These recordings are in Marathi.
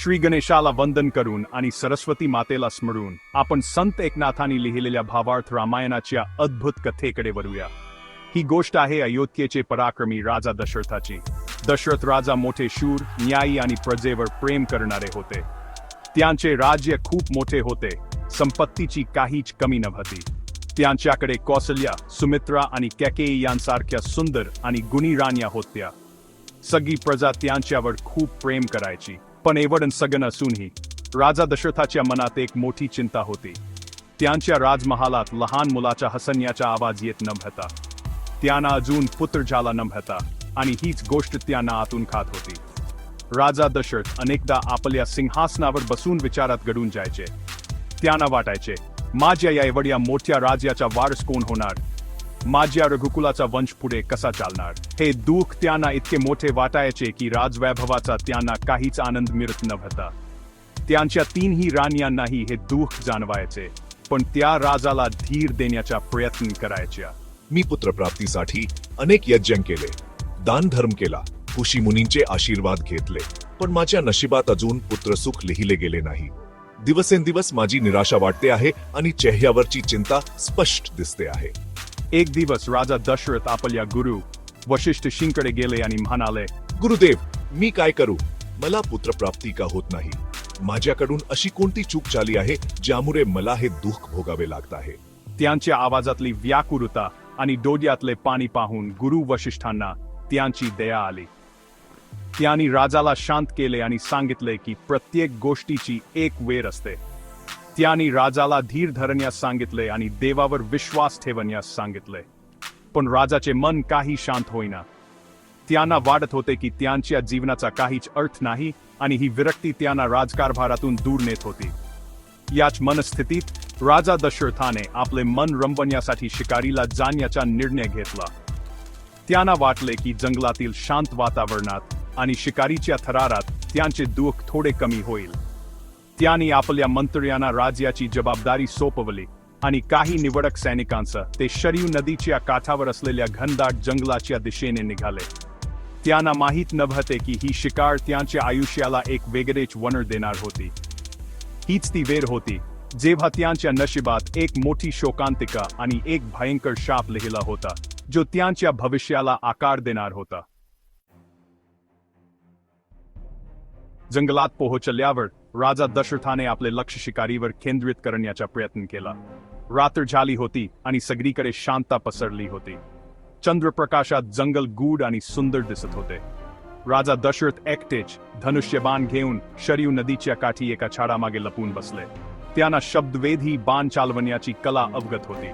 श्री गणेशाला वंदन करून आणि सरस्वती मातेला स्मरून आपण संत एकनाथांनी लिहिलेल्या भावार्थ रामायणाच्या अद्भुत कथेकडे वळूया. ही गोष्ट आहे अयोध्येचे पराक्रमी राजा दशरथाची. दशरथ राजा मोठे शूर, न्यायी आणि प्रजेवर प्रेम करणारे होते. त्यांचे राज्य खूप मोठे होते, संपत्तीची काहीच कमी नव्हती. त्यांच्याकडे कौसल्या, सुमित्रा आणि कैकेयी यांसारख्या सुंदर आणि गुणी राण्या होत्या. सगळी प्रजा त्यांच्यावर खूप प्रेम करायची. पण एवढं सगळं असूनही राजा दशरथाच्या मनात एक मोठी चिंता होती. त्यांच्या राजमहालात लहान मुलाच्या हसण्याचा आवाज येत नव्हता. त्यांना अजून पुत्र झाला नव्हता आणि हीच गोष्ट त्यांना आतून खात होती. राजा दशरथ अनेकदा आपल्या सिंहासनावर बसून विचारात गढून जायचे. त्यांना वाटायचे, माझ्या या एवढ्या मोठ्या राज्याचा वारस कोण होणार? माझ्या रघुकुलाचा वंश पुढे कसा चालणार? हे दुःख त्यांना इतके मोठे वाटायचे की राजवैभवाचा त्यांना काहीच आनंद मिळत नव्हता. त्यांच्या तीनही राण्यांनाही हे दुःख जाणवायचे, पण त्या राजाला धीर देण्याचा प्रयत्न करायच्या. मी पुत्रप्राप्तीसाठी अनेक यज्ञ केले, दान धर्म केला, ऋषी मुनींचे आशीर्वाद घेतले, पण माझ्या नशिबात अजून पुत्रसुख लिहिले गेले नाही. दिवसेंदिवस माझी निराशा वाटते आहे आणि चेहऱ्यावरची चिंता स्पष्ट दिसते आहे. एक दिवस राजा दशरथ आपल्या गुरु वशिष्ठजींकडे गेले आणि म्हणाले, गुरुदेव, मी काय करू? मला पुत्रप्राप्ती का होत नाही? माझ्याकडून अशी कोणती चूक झाली आहे ज्यामुळे मला हे दुःख भोगावे लागत आहे? त्यांच्या आवाजातली व्याकुलता आणि डोळ्यातले पाणी पाहून गुरु वशिष्ठांना त्यांची दया आली. त्यांनी राजाला शांत केले आणि सांगितले की प्रत्येक गोष्टीची एक वेळ असते. त्यांनी राजाला धीर धरण्यास सांगितले आणि देवावर विश्वास ठेवण्यास सांगितले. पण राजाचे मन काही शांत होईना. त्यांना वाटत होते की त्यांच्या जीवनाचा काहीच अर्थ नाही आणि ही विरक्ती त्यांना राजकारभारातून दूर नेत होती. याच मनस्थितीत राजा दशरथाने आपले मन रमवण्यासाठी शिकारीला जाण्याचा निर्णय घेतला. त्यांना वाटले की जंगलातील शांत वातावरणात आणि शिकारीच्या थरारात त्यांचे दुःख थोडे कमी होईल. त्यांनी आपल्या मंत्र्यांना राज्याची जबाबदारी सोपवली आणि काही निवडक सैनिकांसह ते शरयू नदीच्या काठावर असलेल्या घनदाट जंगलाच्या दिशेने निघाले. त्यांना माहीत नव्हते की ही शिकार त्यांच्या आयुष्याला एक वेगळेच वळण देणार होती. हीच ती वेळ होती जेव्हा त्यांच्या नशिबात एक मोठी शोकांतिका आणि एक भयंकर शाप लिहिला होता, जो त्यांच्या भविष्याला आकार देणार होता. जंगलात पोहोचल्यावर राजा दशरथाने आपले लक्ष शिकारीवर केंद्रित करण्याचा प्रयत्न केला. रात्र झाली होती आणि सगळीकडे शांतता पसरली होती. चंद्रप्रकाशात जंगल गूढ आणि सुंदर दिसत होते. राजा दशरथ एकटेच धनुष्यबाण घेऊन शरयू नदीच्या काठी एका झाडामागे लपून बसले. त्यांना शब्दवेधी बाण चालवण्याची कला अवगत होती,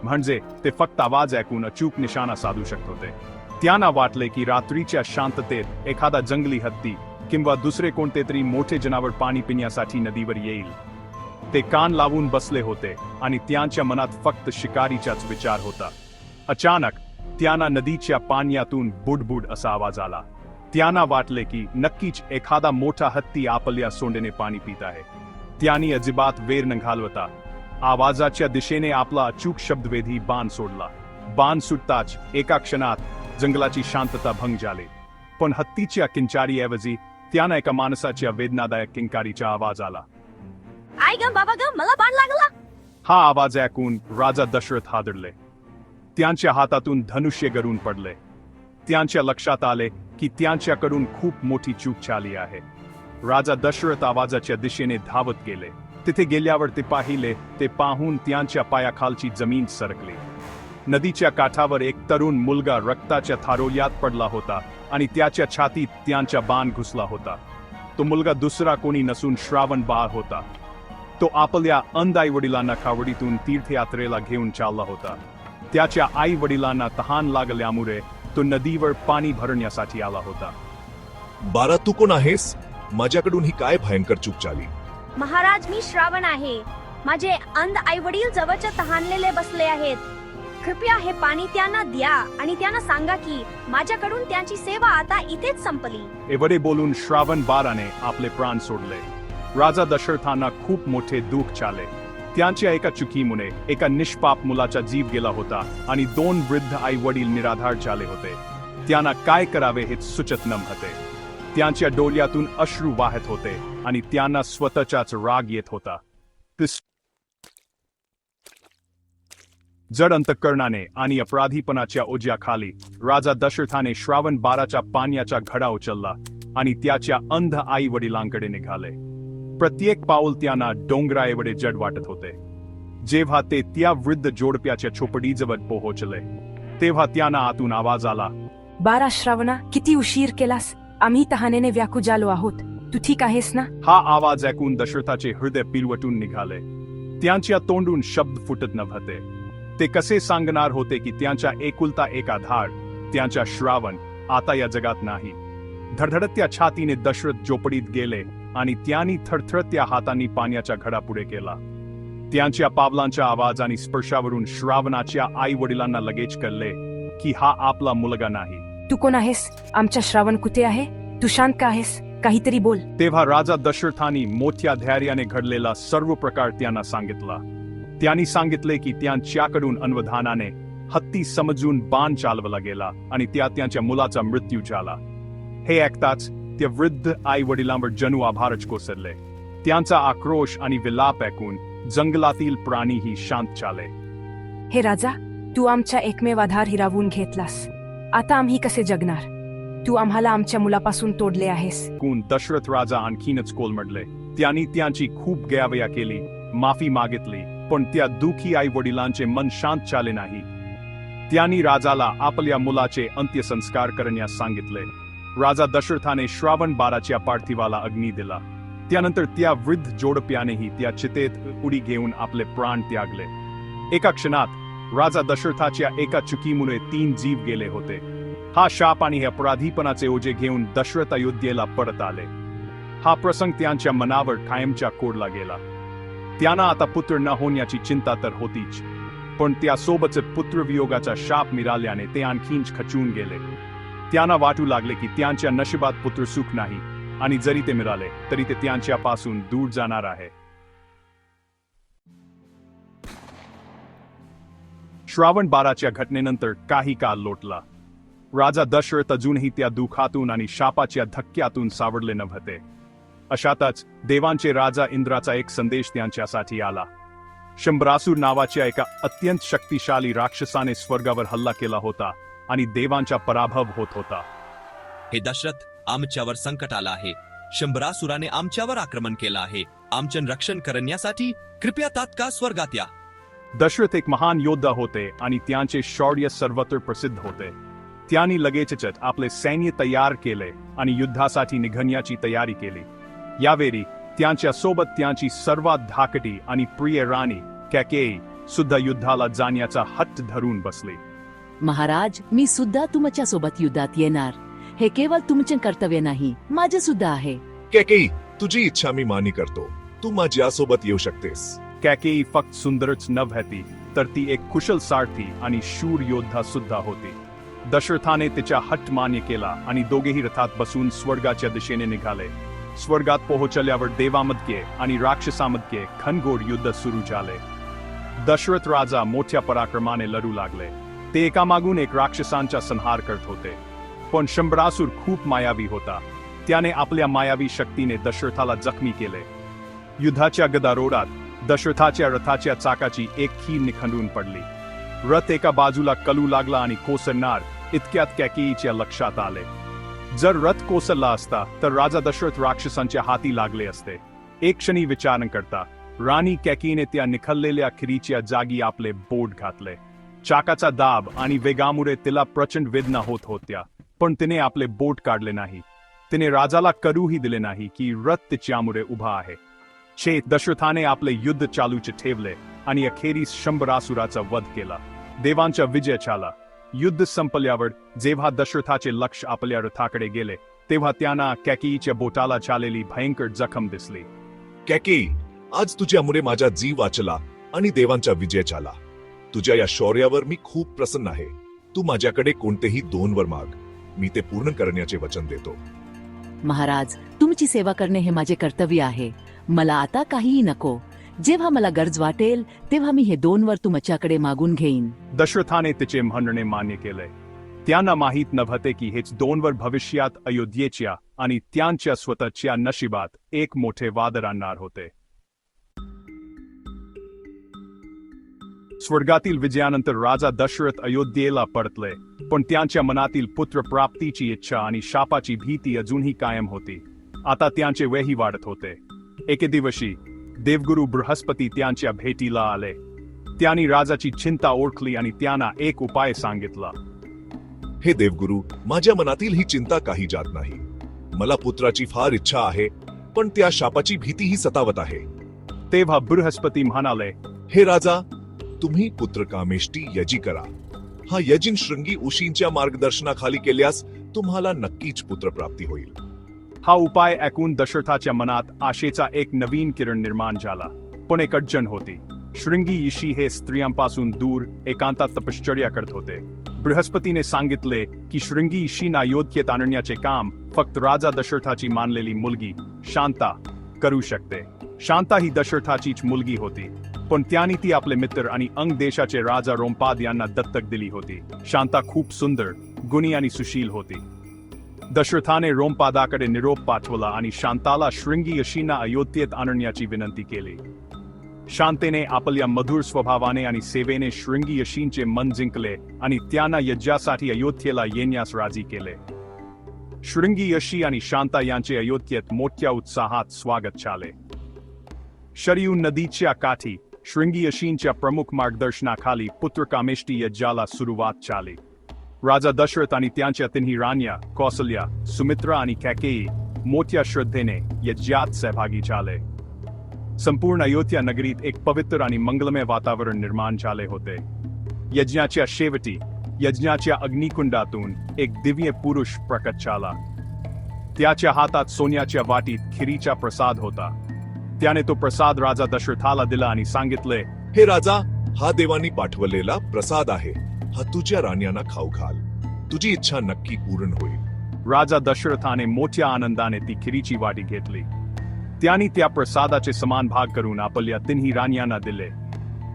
म्हणजे ते फक्त आवाज ऐकून अचूक निशाणा साधू शकत होते. त्यांना वाटले की रात्रीच्या शांततेत एखादा जंगली हत्ती किंवा दुसरे कोणते तरी मोठे जनावर पाणी पिण्यासाठी नदीवर येईल. ते कान लावून बसले होते आणि त्यांच्या मनात फक्त शिकारीचाच विचार होता. अचानक त्यांना नदीच्या पाण्यातून बुडबुड असा आवाज आला. त्यांना वाटले की नक्कीच एखादा मोठा हत्ती आपल्या सोंडेने पाणी पित आहे. त्यांनी अजिबात वेळ न घालवता आवाजाच्या दिशेने आपला अचूक शब्दवेधी बाण सोडला. बाण सुटताच एका क्षणात जंगलाची शांतता भंग झाली. पण हत्तीच्या किंचारीऐवजी त्यांना एका माणसाच्या वेदनादायक किंकारीचा आवाज आला. आई ग बाबा ग, मला बाण लागला. हा आवाज ऐकून राजा दशरथ हादरले. त्यांच्या हातातून धनुष्य गळून पडले. त्यांच्या लक्षात आले की त्यांच्याकडून खूप मोठी चूक झाली आहे. राजा दशरथ आवाजाच्या दिशेने धावत गेले. तिथे गेल्यावर ते पाहिले, ते पाहून त्यांच्या पायाखालची जमीन सरकली. नदीच्या काठावर एक तरुण मुलगा रक्ताच्या थारोळ्यात पडला होता आणि त्याच्या छातीत त्यांचा बाण घुसला होता. तो मुलगा दुसरा कोणी नसून श्रावण बाळ होता. तो आपल्या अंध आई वडिलांना कावडीतून तीर्थयात्रेला घेऊन चालला होता. त्याच्या आई वडिलांना तहान लागल्यामुळे तो नदीवर पाणी भरण्यासाठी आला होता. बारा, तू कोण आहेस? माझ्याकडून ही काय भयंकर चूक झाली? महाराज, मी श्रावण आहे. माझे अंध आई वडील जवळच्या तहानलेले बसले आहेत. कृपया हे पाणी त्यांना द्या आणि त्यांना सांगा की माझ्याकडून त्यांची सेवा आता इथेच संपली. एवढे बोलून श्रावण बाळाने आपले प्राण सोडले. राजा दशरथांना खूप मोठे दुःख झाले. त्यांच्या एका चुकीमुळे एका निष्पाप मुलाचा जीव गेला होता आणि 2 वृद्ध आई वडील निराधार झाले होते. त्यांना काय करावे हे सुचत नव्हते. त्यांच्या डोळ्यातून अश्रू वाहत होते आणि त्यांना स्वतःचाच राग येत होता. जड अंतःकरणाने आणि अपराधीपणाच्या ओझ्याखाली राजा दशरथाने श्रावण 12च्या पाण्याचा घडा उचलला आणि त्याच्या अंध आई वडिलांकडे निघाले. प्रत्येक पाऊल त्यांना डोंगराएवढे जड वाटत होते. जेव्हा ते त्या वृद्ध जोडप्याच्या झोपडीजवळ पोहोचले तेव्हा त्यांना आतून आवाज आला, 12 श्रावणा, किती उशीर केलास? आम्ही तहानेने व्याकुळ झालो आहोत. तू ठीक आहेस ना? हा आवाज ऐकून दशरथाचे हृदय पिळवटून निघाले. त्यांच्या तोंडून शब्द फुटत नव्हते. ते कसे सांगणार होते की त्यांचा एकुलता एक आधार, त्यांचा श्रावण, आता या जगात नाही. धडधडत्या छातीने दशरथ झोपडीत गेले आणि त्यांनी थरथरत्या हातांनी पाण्याचा घडा पुढे केला. त्यांच्या पावलांच्या आवाज आणि स्पर्शावरून श्रावणाच्या आई वडिलांना लगेच कळले की हा आपला मुलगा नाही. तू कोण आहेस? आमचा श्रावण कुठे आहे? तू शांत का आहेस? काहीतरी बोल. तेव्हा राजा दशरथांनी मोठ्या धैर्याने घडलेला सर्व प्रकार त्यांना सांगितला. त्यांनी सांगितले की त्यांच्याकडून अनवधानाने हत्ती समजून बाण चालवला गेला आणि त्यात त्यांच्या मुलाचा मृत्यू झाला. हे ऐकताच त्या वृद्ध आई वडिलांवर जणू आभारच कोसळले. त्यांचा आक्रोश आणि विलाप ऐकून जंगलातील प्राणीही शांत झाले. हे राजा, तू आमचा एकमेव आधार हिरावून घेतलास. आता आम्ही कसे जगणार? तू आम्हाला आमच्या मुलापासून तोडले आहेस. दशरथ राजा आणखीनच कोलमडले. त्यांनी त्यांची खूप गयावया केली, माफी मागितली, पण त्या दुःखी आई वडिलांचे मन शांत झाले नाही. त्यांनी राजाला आपल्या मुलाचे अंत्यसंस्कार करण्यास सांगितले. राजा दशरथाने श्रावण 12च्या पार्थिवाला अग्नी दिला. त्यानंतर त्या वृद्ध जोडप्यानेही त्या चितेत उडी घेऊन आपले प्राण त्यागले. एका क्षणात राजा दशरथाच्या एका चुकीमुळे 3 जीव गेले होते. हा शाप आणि हे अपराधीपणाचे ओझे घेऊन दशरथ अयोध्येला परत आले. हा प्रसंग त्यांच्या मनावर कायमच्या कोरला गेला. त्यांना आता पुत्र न होण्याची चिंता तर होतीच, पण त्यासोबतच पुत्रवियोगाचा शाप मिळाल्याने ते आणखीनच खचून गेले. त्यांना वाटू लागले की त्यांच्या नशिबात पुत्र सुख नाही आणि जरी ते मिळाले तरी ते त्यांच्यापासून दूर जाणार आहे. श्रावण 12च्या घटनेनंतर काही काळ लोटला. राजा दशरथ अजूनही त्या दुःखातून आणि शापाच्या धक्क्यातून सावरले नव्हते. अशातच देवांचे राजा इंद्राचा एक संदेश त्यांच्यासाठी आला. शंभरासूर नावाच्या एका अत्यंत शक्तिशाली राक्षसाने स्वर्गावर हल्ला केला होता आणि देवांचा पराभव होत होता. हे दशरथ, आमच्यावर संकट आलं आहे. शंभरासुराने आमच्यावर आक्रमण केलं आहे. आमचे रक्षण करण्यासाठी कृपया तात्काळ स्वर्गात या. दशरथ एक महान योद्धा होते आणि त्यांचे शौर्य सर्वत्र प्रसिद्ध होते. त्यांनी लगेचच आपले सैन्य तयार केले आणि युद्धासाठी निघण्याची तयारी केली. यावेळी त्यांच्या सोबत त्यांची सर्वात धाकटी आणि प्रिय राणी कैकेयी सुद्धा युद्धाला जाण्याचा हट्ट धरून बसली. महाराज, मी सुद्धा तुमच्या सोबत युद्धात येणार. हे केवळ तुमचे कर्तव्य नाही, माझे सुद्धा आहे. कैकेयी, तुझी इच्छा मी मान्य करतो. तू माझ्यासोबत येऊ शकतेस. कैकेयी फक्त सुंदरच नव्हती, तर ती एक कुशल सारथी आणि शूर योद्धा सुद्धा होती. दशरथाने तिचा हट्ट मान्य केला आणि दोघेही रथात बसून स्वर्गाच्या दिशेने निघाले. स्वर्गात पोहोचल्यावर देवामध्ये आणि राक्षसामध्ये घनघोर युद्ध सुरू झाले. दशरथ राजा मोठ्या पराक्रमाने लढू लागले. ते एकामागून एक राक्षसांचा संहार करत होते. पण शंभरासूर खूप मायावी होता. त्याने आपल्या मायावी शक्तीने दशरथाला जखमी केले. युद्धाच्या गदारोळात दशरथाच्या रथाच्या चाकाची एक खीर निखंडून पडली. रथ एका बाजूला कलू लागला आणि कोसळणार इतक्यात कैकेयीच्या लक्षात आले. जर रथ कोसळला असता तर राजा दशरथ राक्षसांच्या हाती लागले असते. एक क्षणी विचार करता राणी कैकेयीने त्या निखळलेल्या खिरीच्या जागी आपले बोट घातले. चाकाचा दाब आणि वेगामुळे तिला प्रचंड वेदना होत होत्या, पण तिने आपले बोट काढले नाही. तिने राजाला करूही दिले नाही की रथ तिच्यामुळे उभा आहे. दशरथाने आपले युद्ध चालूच ठेवले आणि अखेरीस शंभरासुराचा वध केला. देवांचा विजय झाला. युद्ध संपल्यावर जेव्हा दशरथाचे लक्ष आपल्या रथाकडे गेले तेव्हा त्यांना कैकेयीच्या बोटाला झालेली भयंकर जखम दिसली. कैकेयी, आज तुझ्यामुळे माझा जीव वाचला आणि देवांचा विजय झाला. तुझ्या या शौर्यावर मी खूप प्रसन्न आहे. तू माझ्याकडे कोणतेही 2 वर माग, मी ते पूर्ण करण्याचे वचन देतो. महाराज, तुमची सेवा करणे हे माझे कर्तव्य आहे. मला आता काहीही नको. जेव्हा मला गरज वाटेल तेव्हा मी हे 2 वर तुमच्याकडे मागून घेईन. दशरथाने तिचे म्हणणे मान्य केले. त्यांना माहीत नव्हते की हेच 2 वर भविष्यात अयोध्येच्या आणि त्यांच्या स्वतःच्या नशिबात एक मोठे वादळ आणणार होते. स्वर्गातील विजयानंतर राजा दशरथ अयोध्येला परतले, पण त्यांच्या मनातील पुत्र प्राप्तीची इच्छा आणि शापाची भीती अजूनही कायम होती. आता त्यांचे वयही वाढत होते. एके दिवशी देवगुरु बृहस्पती त्यांच्या भेटीला आले. त्यांनी राजाची चिंता ओळखली आणि त्यांना एक उपाय सांगितला. हे देवगुरु, माझ्या मनातील ही चिंता काही जात नाही. मला पुत्राची फार इच्छा आहे, पण त्या शापाची भीतीही सतावत आहे. तेव्हा बृहस्पती म्हणाले, हे राजा, तुम्ही पुत्रकामेष्टी यजी करा. हा यजिन शृंगी ऋषींच्या मार्गदर्शनाखाली केल्यास तुम्हाला नक्कीच पुत्रप्राप्ती होईल. हा उपाय ऐकून दशरथाच्या मनात आशेचा एक नवीन किरण निर्माण झाला. पण एक अडचण होती. शृंगी ऋषी हे स्त्रियांपासून दूर एकांतात तपश्चर्या करत होते. बृहस्पतीने सांगितले की शृंगी ऋषींना अयोध्येत आणण्याचे काम फक्त राजा दशरथाची मानलेली मुलगी शांता करू शकते. शांता ही दशरथाचीच मुलगी होती, पण त्यांनी ती आपले मित्र आणि अंग देशाचे राजा रोमपाद यांना दत्तक दिली होती. शांता खूप सुंदर, गुणी आणि सुशील होती. दशरथाने रोमपादाकडे निरोप पाठवला आणि शांताला शृंगी ऋषींना अयोध्येत आणण्याची विनंती केली. शांतेने आपल्या मधुर स्वभावाने आणि सेवेने शृंगी ऋषींचे मन जिंकले आणि त्यांना यज्ञासाठी अयोध्येला येण्यास राजी केले. शृंगी ऋषी आणि शांता यांचे अयोध्येत मोठ्या उत्साहात स्वागत झाले. शरयू नदीच्या काठी शृंगी ऋषींच्या प्रमुख मार्गदर्शनाखाली पुत्रकामेष्टी यज्ञाला सुरुवात झाली. राजा दशरथ आणि त्यांच्या तिन्ही राण्या कौसल्या, सुमित्रा आणि कैकेयी मोठ्या श्रद्धेने यज्ञात सहभागी झाले. संपूर्ण अयोध्या नगरीत एक पवित्र आणि मंगलमय वातावरण निर्माण झाले होते. यज्ञाच्या शेवटी यज्ञाच्या अग्निकुंडातून एक दिव्य पुरुष प्रकट झाला. त्याच्या हातात सोन्याच्या वाटीत खिरीचा प्रसाद होता. त्याने तो प्रसाद राजा दशरथाला दिला आणि सांगितले, हे राजा, हा देवानी पाठवलेला प्रसाद आहे. हा तुझ्या राण्यांना खाऊ घाल. तुझी इच्छा नक्की पूर्ण होईल. राजा दशरथाने मोठ्या आनंदाने ती खिरीची वाटी घेतली. त्यांनी त्या प्रसादाचे समान भाग करून आपल्या तिन्ही राण्यांना दिले.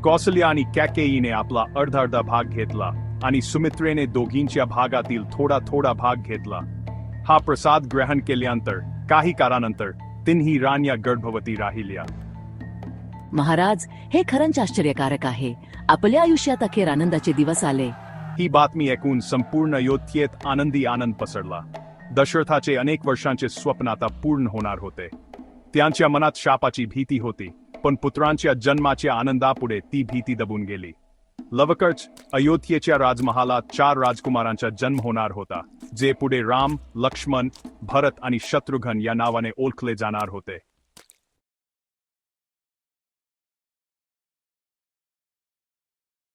कौसल्या आणि कैकेयीने आपला अर्धा भाग घेतला आणि सुमित्रेने दोघींच्या भागातील थोडा भाग घेतला. हा प्रसाद ग्रहण केल्यानंतर काही काळानंतर तिन्ही राण्या गर्भवती राहिल्या. महाराज, हे खरंच आश्चर्यकारक आहे. आपल्या आयुष्यात अखेर आनंदाचे दिवस आले. ही बातमी ऐकून संपूर्ण अयोध्येत आनंदी आनंद पसरला. दशरथाचे अनेक वर्षांचे स्वप्न आता पूर्ण होणार होते. त्यांच्या मनात शापाची भीती होती, पण पुत्रांच्या जन्माच्या आनंदापुढे ती भीती दबून गेली. लवकरच अयोध्येच्या राजमहालात 4 राजकुमारांचा जन्म होणार होता, जे पुढे राम, लक्ष्मण, भरत आणि शत्रुघ्न या नावाने ओळखले जाणार होते.